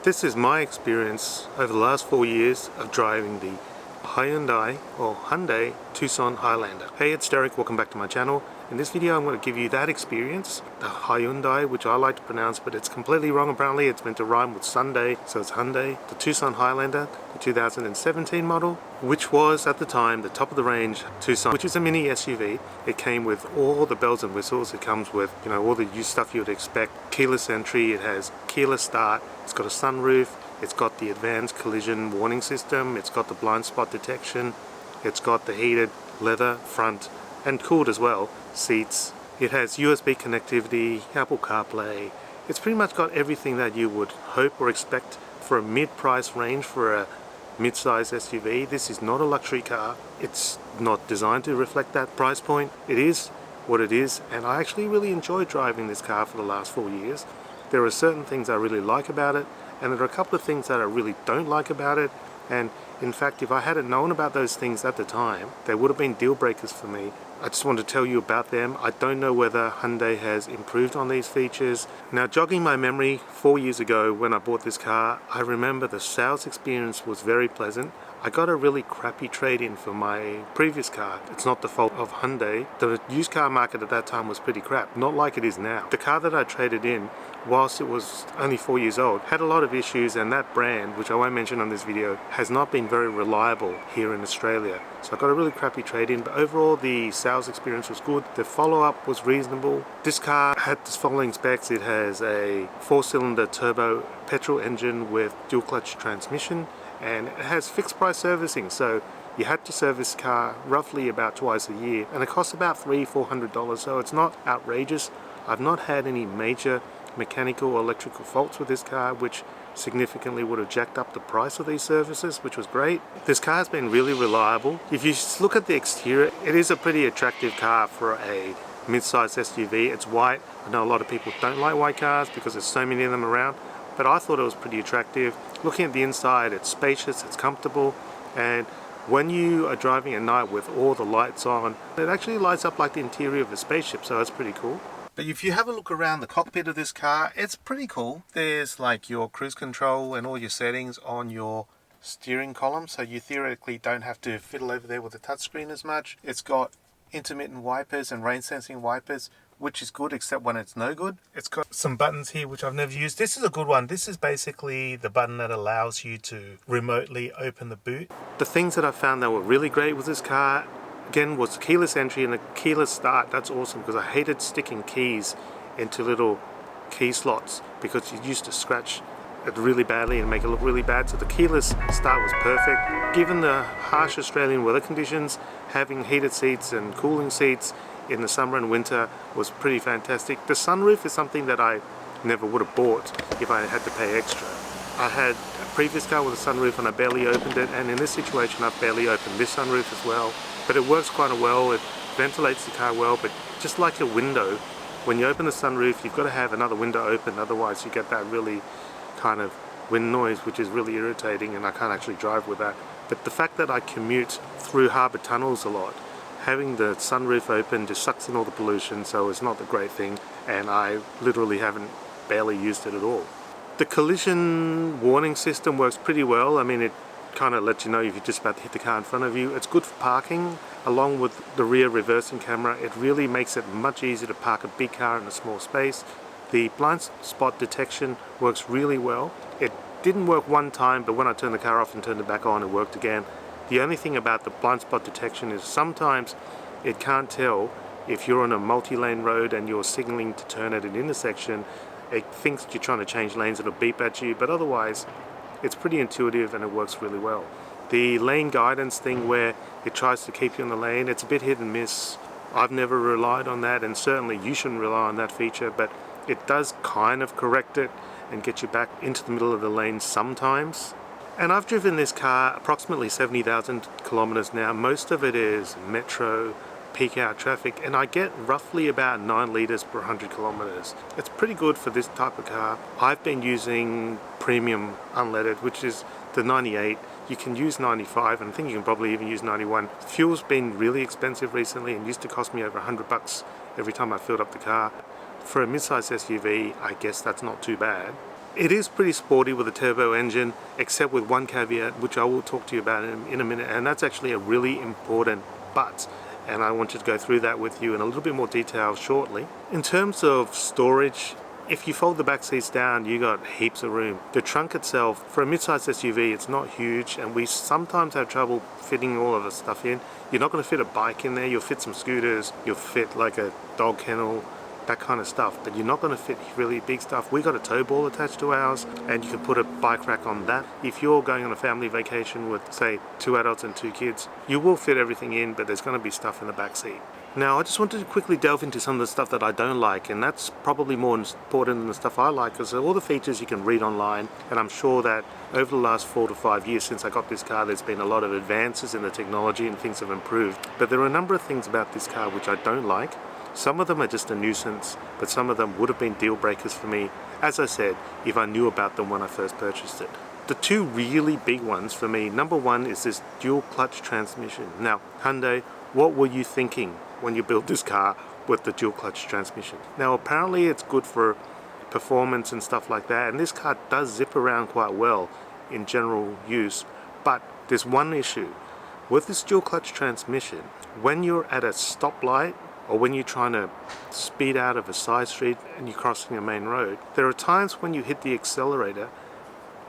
This is my experience over the last 4 years of driving the Hyundai Tucson Highlander. Hey, it's Derek, welcome back to my channel. In this video I'm going to give you that experience, the Hyundai, which I like to pronounce, but it's completely wrong apparently. It's meant to rhyme with Sunday, so it's Hyundai. The Tucson Highlander, the 2017 model, which was at the time the top of the range Tucson, which is a mini SUV. It came with all the bells and whistles. It comes with, you know, all the used stuff you would expect. Keyless entry, it has keyless start, it's got a sunroof, it's got the advanced collision warning system, it's got the blind spot detection, it's got the heated leather front and cooled as well seats. It has USB connectivity, Apple CarPlay. It's pretty much got everything that you would hope or expect for a mid-price range for a mid-size SUV. This is not a luxury car. It's not designed to reflect that price point. It is what it is, and I actually really enjoyed driving this car for the last 4 years. There are certain things I really like about it, and there are a couple of things that I really don't like about it. And in fact, if I hadn't known about those things at the time, they would have been deal breakers for me. I just want to tell you about them. I don't know whether Hyundai has improved on these features. Now, jogging my memory, 4 years ago when I bought this car, I remember the sales experience was very pleasant. I got a really crappy trade-in for my previous car. It's not the fault of Hyundai. The used car market at that time was pretty crap, not like it is now. The car that I traded in, whilst it was only 4 years old, had a lot of issues, and that brand, which I won't mention on this video, has not been very reliable here in Australia. So I got a really crappy trade-in, but overall the sales experience was good. The follow-up was reasonable. This car had the following specs. It has a 4-cylinder turbo petrol engine with dual clutch transmission, and it has fixed price servicing, so you had to service the car roughly about twice a year, and it costs about $300-400, so it's not outrageous. I've not had any major mechanical or electrical faults with this car, which significantly would have jacked up the price of these services, which was great. This car has been really reliable. If you look at the exterior, it is a pretty attractive car for a mid-size SUV. It's white. I know a lot of people don't like white cars because there's so many of them around, but I thought it was pretty attractive. Looking at the inside, it's spacious, it's comfortable, and when you are driving at night with all the lights on, it actually lights up like the interior of a spaceship, so that's pretty cool. But if you have a look around the cockpit of this car, it's pretty cool. There's like your cruise control and all your settings on your steering column, so you theoretically don't have to fiddle over there with the touchscreen as much. It's got intermittent wipers and rain sensing wipers, which is good except when it's no good. It's got some buttons here which I've never used. This is a good one. This is basically the button that allows you to remotely open the boot. The things that I found that were really great with this car, again, was keyless entry and a keyless start. That's awesome, because I hated sticking keys into little key slots because you used to scratch it really badly and make it look really bad. So the keyless start was perfect. Given the harsh Australian weather conditions, having heated seats and cooling seats in the summer and winter was pretty fantastic. The sunroof is something that I never would have bought if I had to pay extra. I had a previous car with a sunroof and I barely opened it, and in this situation I've barely opened this sunroof as well. But it works quite well, it ventilates the car well, but just like a window, when you open the sunroof you've got to have another window open, otherwise you get that really kind of wind noise, which is really irritating, and I can't actually drive with that. But the fact that I commute through harbour tunnels a lot, having the sunroof open just sucks in all the pollution, so it's not the great thing, and I literally haven't barely used it at all. The collision warning system works pretty well. I mean, it kind of lets you know if you're just about to hit the car in front of you. It's good for parking, along with the rear reversing camera. It really makes it much easier to park a big car in a small space. The blind spot detection works really well. It didn't work one time, but when I turned the car off and turned it back on, it worked again. The only thing about the blind spot detection is sometimes it can't tell if you're on a multi-lane road and you're signaling to turn at an intersection. It thinks you're trying to change lanes, it'll beep at you, but otherwise it's pretty intuitive and it works really well. The lane guidance thing, where it tries to keep you in the lane, it's a bit hit and miss. I've never relied on that, and certainly you shouldn't rely on that feature, but it does kind of correct it and get you back into the middle of the lane sometimes. And I've driven this car approximately 70,000 kilometers now. Most of it is metro, peak hour traffic, and I get roughly about 9 liters per 100 kilometers. It's pretty good for this type of car. I've been using premium unleaded, which is the 98. You can use 95, and I think you can probably even use 91. Fuel's been really expensive recently and used to cost me over $100 every time I filled up the car. For a mid-size SUV, I guess that's not too bad. It is pretty sporty with a turbo engine, except with one caveat, which I will talk to you about in a minute, and that's actually a really important but. And I want to go through that with you in a little bit more detail shortly. In terms of storage, if you fold the back seats down, you got heaps of room. The trunk itself, for a mid-sized SUV, it's not huge, and we sometimes have trouble fitting all of the stuff in. You're not going to fit a bike in there. You'll fit some scooters, you'll fit like a dog kennel, that kind of stuff, but you're not going to fit really big stuff. We got a tow ball attached to ours, and you can put a bike rack on that. If you're going on a family vacation with, say, 2 adults and 2 kids, you will fit everything in, but there's going to be stuff in the back seat. Now, I just wanted to quickly delve into some of the stuff that I don't like, and that's probably more important than the stuff I like, because all the features you can read online, and I'm sure that over the last 4 to 5 years since I got this car, there's been a lot of advances in the technology and things have improved. But there are a number of things about this car which I don't like. Some of them are just a nuisance, but some of them would have been deal breakers for me, as I said, if I knew about them when I first purchased it. The 2 really big ones for me, number 1 is this dual clutch transmission. Now, Hyundai, what were you thinking when you built this car with the dual clutch transmission? Now, apparently it's good for performance and stuff like that, and this car does zip around quite well in general use, but there's one issue. With this dual clutch transmission, when you're at a stoplight, or when you're trying to speed out of a side street and you're crossing a main road, there are times when you hit the accelerator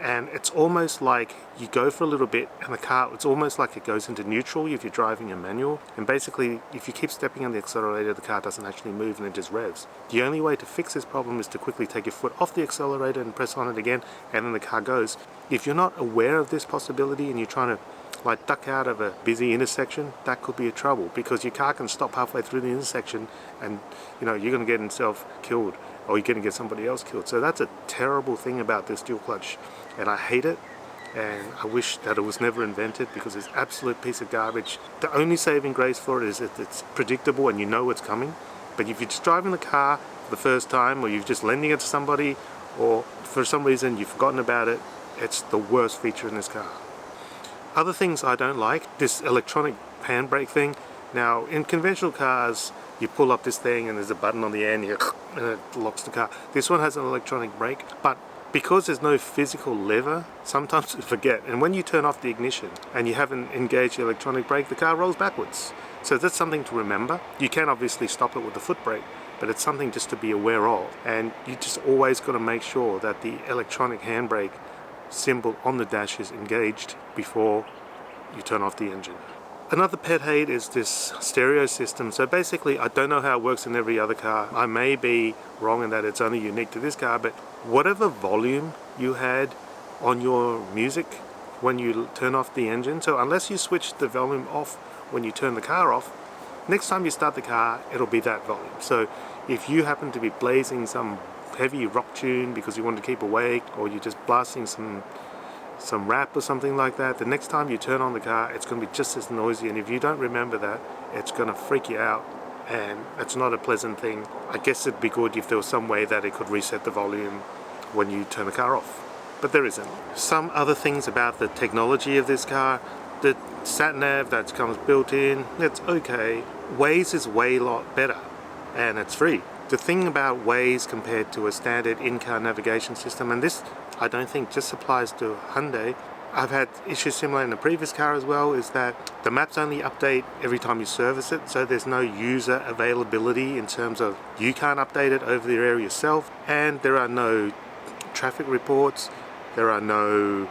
and it's almost like you go for a little bit and the car, it's almost like it goes into neutral if you're driving a manual, and basically if you keep stepping on the accelerator, the car doesn't actually move and it just revs. The only way to fix this problem is to quickly take your foot off the accelerator and press on it again, and then the car goes. If you're not aware of this possibility and you're trying to like duck out of a busy intersection, that could be a trouble, because your car can stop halfway through the intersection and you're going to get yourself killed, or you're going to get somebody else killed. So that's a terrible thing about this dual clutch, and I hate it, and I wish that it was never invented, because it's an absolute piece of garbage. The only saving grace for it is that it's predictable and you know it's coming. But if you're just driving the car for the first time, or you're just lending it to somebody, or for some reason you've forgotten about it, it's the worst feature in this car. Other things I don't like, this electronic handbrake thing. Now, in conventional cars, you pull up this thing and there's a button on the end, and it locks the car. This one has an electronic brake, but because there's no physical lever, sometimes you forget. And when you turn off the ignition and you haven't engaged the electronic brake, the car rolls backwards. So that's something to remember. You can obviously stop it with the foot brake, but it's something just to be aware of. And you just always got to make sure that the electronic handbrake symbol on the dash is engaged before you turn off the engine. Another pet hate is this stereo system. So basically, I don't know how it works in every other car. I may be wrong in that it's only unique to this car, but whatever volume you had on your music when you turn off the engine, so unless you switch the volume off when you turn the car off, next time you start the car, it'll be that volume. So if you happen to be blazing some heavy rock tune because you want to keep awake, or you're just blasting some rap or something like that, the next time you turn on the car, it's going to be just as noisy, and if you don't remember that, it's going to freak you out, and it's not a pleasant thing. I guess it'd be good if there was some way that it could reset the volume when you turn the car off, but there isn't. Some other things about the technology of this car, the sat-nav that comes built in, it's okay. Waze is way lot better, and it's free. The thing about Waze compared to a standard in-car navigation system, and this I don't think just applies to Hyundai, I've had issues similar in the previous car as well, is that the maps only update every time you service it, so there's no user availability in terms of you can't update it over the area yourself, and there are no traffic reports, there are no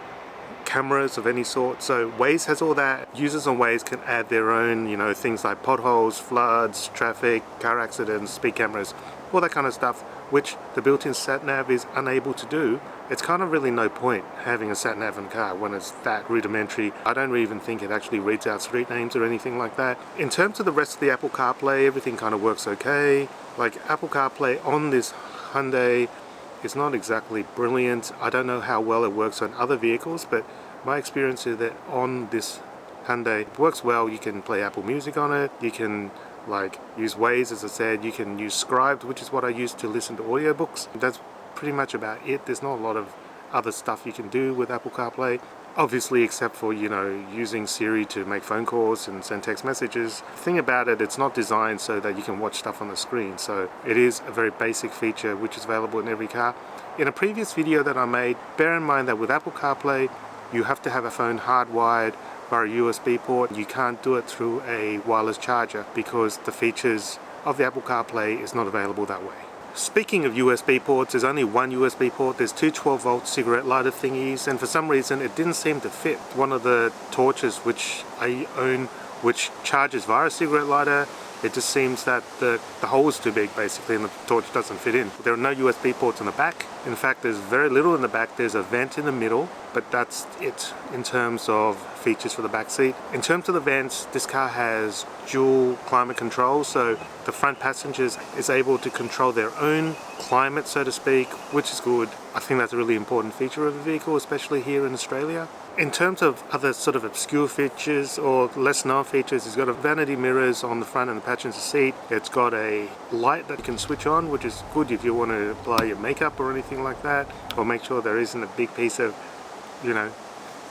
cameras of any sort. So Waze has all that. Users on Waze can add their own, things like potholes, floods, traffic, car accidents, speed cameras, all that kind of stuff, which the built-in sat-nav is unable to do. It's kind of really no point having a sat-nav in a car when it's that rudimentary. I don't even think it actually reads out street names or anything like that. In terms of the rest of the Apple CarPlay, everything kind of works okay. Like Apple CarPlay on this Hyundai, it's not exactly brilliant. I don't know how well it works on other vehicles, but my experience is that on this Hyundai it works well. You can play Apple Music on it. You can use Waze, as I said. You can use Scribed, which is what I use to listen to audiobooks. That's pretty much about it. There's not a lot of other stuff you can do with Apple CarPlay. Obviously, except for, you know, using Siri to make phone calls and send text messages. The thing about it, it's not designed so that you can watch stuff on the screen. So it is a very basic feature which is available in every car. In a previous video that I made, bear in mind that with Apple CarPlay, you have to have a phone hardwired via a USB port. You can't do it through a wireless charger because the features of the Apple CarPlay is not available that way. Speaking of USB ports, there's only one USB port. There's two 12-volt cigarette lighter thingies, and for some reason it didn't seem to fit one of the torches which I own, which charges via a cigarette lighter. It just seems that the hole is too big basically and the torch doesn't fit in. There are no USB ports in the back. In fact, there's very little in the back. There's a vent in the middle, but that's it in terms of features for the back seat. In terms of the vents, this car has dual climate control, so the front passengers is able to control their own climate, so to speak, which is good. I think that's a really important feature of the vehicle, especially here in Australia. In terms of other sort of obscure features or less known features, it's got a vanity mirrors on the front and the passenger seat. It's got a light that you can switch on, which is good if you want to apply your makeup or anything like that, or make sure there isn't a big piece of, you know,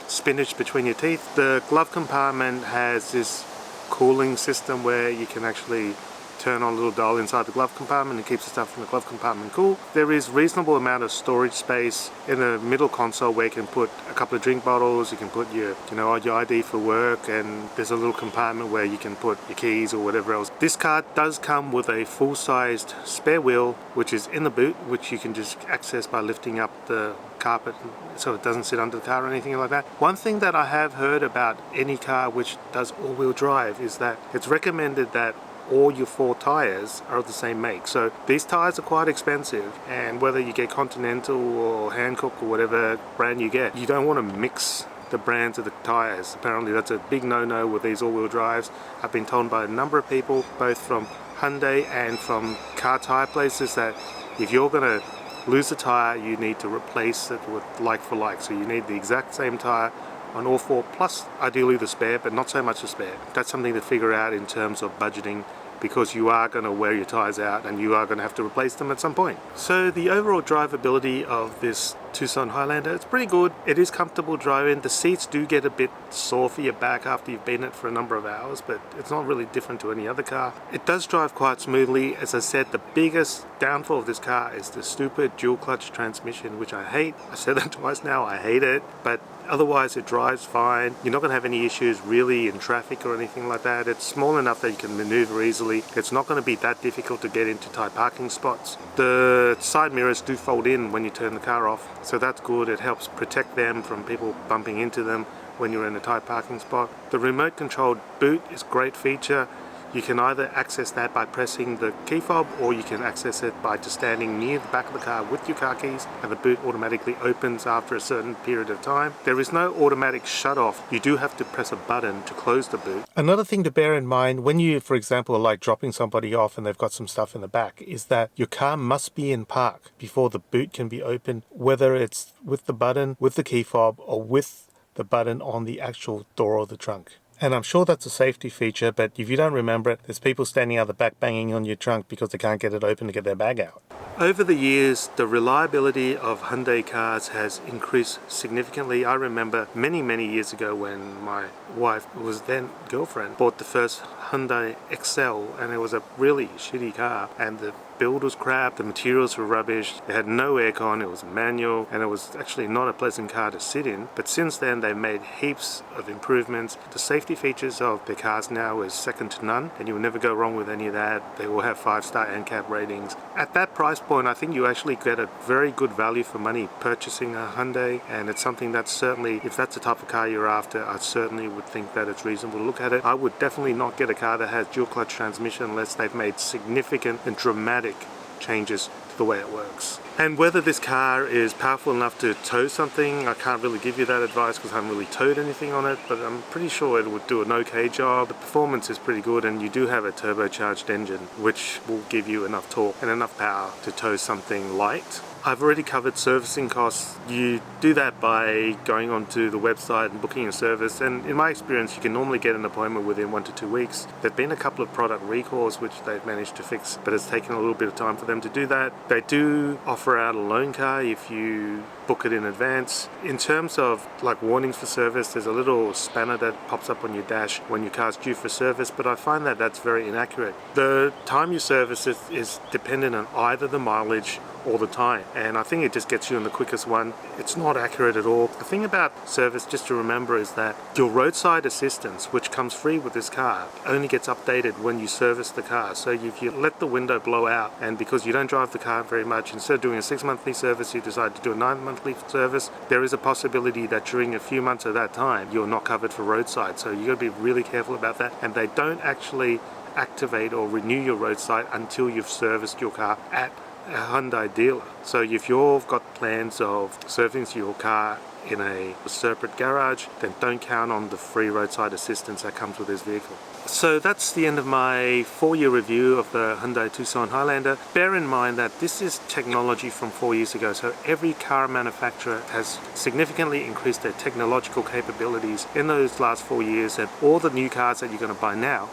spinach between your teeth. The glove compartment has this cooling system where you can actually turn on a little dial inside the glove compartment and keeps the stuff from the glove compartment cool. There is reasonable amount of storage space in the middle console where you can put a couple of drink bottles, you can put your, you know, your ID for work, and there's a little compartment where you can put your keys or whatever else. This car does come with a full-sized spare wheel, which is in the boot, which you can just access by lifting up the carpet so it doesn't sit under the car or anything like that. One thing that I have heard about any car which does all-wheel drive is that it's recommended that all your four tires are of the same make. So these tires are quite expensive, and whether you get Continental or Hankook or whatever brand you get, you don't want to mix the brands of the tires. Apparently that's a big no-no with these all-wheel drives. I've been told by a number of people, both from Hyundai and from car tire places, that if you're going to lose a tire, you need to replace it with like for like. So you need the exact same tire on all four, plus ideally the spare, but not so much the spare. That's something to figure out in terms of budgeting, because you are going to wear your tires out and you are going to have to replace them at some point. So the overall drivability of this Tucson Highlander, it's pretty good. It is comfortable driving. The seats do get a bit sore for your back after you've been in it for a number of hours, but it's not really different to any other car. It does drive quite smoothly. As I said, the biggest downfall of this car is the stupid dual clutch transmission, which I hate. I said that twice now, I hate it, but otherwise it drives fine. You're not going to have any issues really in traffic or anything like that. It's small enough that you can maneuver easily. It's not going to be that difficult to get into tight parking spots. The side mirrors do fold in when you turn the car off, so that's good. It helps protect them from people bumping into them when you're in a tight parking spot. The remote controlled boot is a great feature. You can either access that by pressing the key fob, or you can access it by just standing near the back of the car with your car keys, and the boot automatically opens after a certain period of time. There is no automatic shut off. You do have to press a button to close the boot. Another thing to bear in mind when you, for example, are like dropping somebody off and they've got some stuff in the back, is that your car must be in park before the boot can be opened, whether it's with the button, with the key fob, or with the button on the actual door of the trunk. And I'm sure that's a safety feature, but if you don't remember it, there's people standing out the back banging on your trunk because they can't get it open to get their bag out. Over the years, the reliability of Hyundai cars has increased significantly. I remember many years ago when my wife, who was then girlfriend, bought the first Hyundai Excel, and it was a really shitty car, and the build was crap, the materials were rubbish, it had no aircon, it was manual, and it was actually not a pleasant car to sit in. But since then they've made heaps of improvements. The safety features of their cars now is second to none, and you will never go wrong with any of that. They will have 5-star NCAP ratings. At that price point, I think you actually get a very good value for money purchasing a Hyundai, and it's something that certainly, if that's the type of car you're after, I certainly would think that it's reasonable to look at it. I would definitely not get a car that has dual clutch transmission unless they've made significant and dramatic changes to the way it works. And whether this car is powerful enough to tow something, I can't really give you that advice because I haven't really towed anything on it, but I'm pretty sure it would do an okay job. The performance is pretty good, and you do have a turbocharged engine which will give you enough torque and enough power to tow something light. I've already covered servicing costs. You do that by going onto the website and booking a service, and in my experience you can normally get an appointment within 1 to 2 weeks. There've been a couple of product recalls which they've managed to fix, but it's taken a little bit of time for them to do that. They do offer out a loan car if you book it in advance. In terms of like warnings for service, there's a little spanner that pops up on your dash when your car's due for service, but I find that that's very inaccurate. The time you service it is dependent on either the mileage or the time, and I think it just gets you on the quickest one. It's not accurate at all. The thing about service just to remember is that your roadside assistance, which comes free with this car, only gets updated when you service the car. So if you let the window blow out, and because you don't drive the car very much, instead of doing a 6-monthly service you decide to do a 9-monthly service, there is a possibility that during a few months of that time you're not covered for roadside. So you got to be really careful about that, and they don't actually activate or renew your roadside until you've serviced your car at a Hyundai dealer. So if you've got plans of servicing your car in a separate garage, then don't count on the free roadside assistance that comes with this vehicle. So that's the end of my 4-year review of the Hyundai Tucson Highlander. Bear in mind that this is technology from 4 years ago, so every car manufacturer has significantly increased their technological capabilities in those last 4 years, and all the new cars that you're going to buy now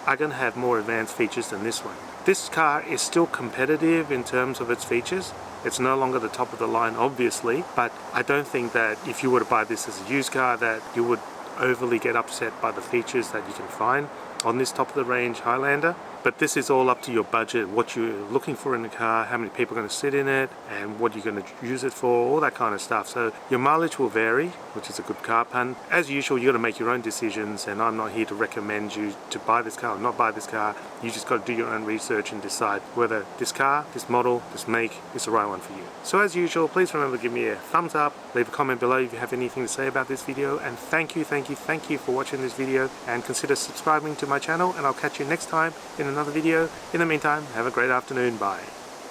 are going to have more advanced features than this one. This car is still competitive in terms of its features. It's no longer the top of the line, obviously, but I don't think that if you were to buy this as a used car that you would overly get upset by the features that you can find on this top of the range Highlander. But this is all up to your budget, what you're looking for in the car, how many people are going to sit in it, and what you're going to use it for, all that kind of stuff. So your mileage will vary, which is a good car pun. As usual, you've got to make your own decisions, and I'm not here to recommend you to buy this car or not buy this car. You just got to do your own research and decide whether this car, this model, this make is the right one for you. So as usual, please remember to give me a thumbs up, leave a comment below if you have anything to say about this video, and thank you for watching this video, and consider subscribing to my channel, and I'll catch you next time in another video. In the meantime, have a great afternoon. Bye.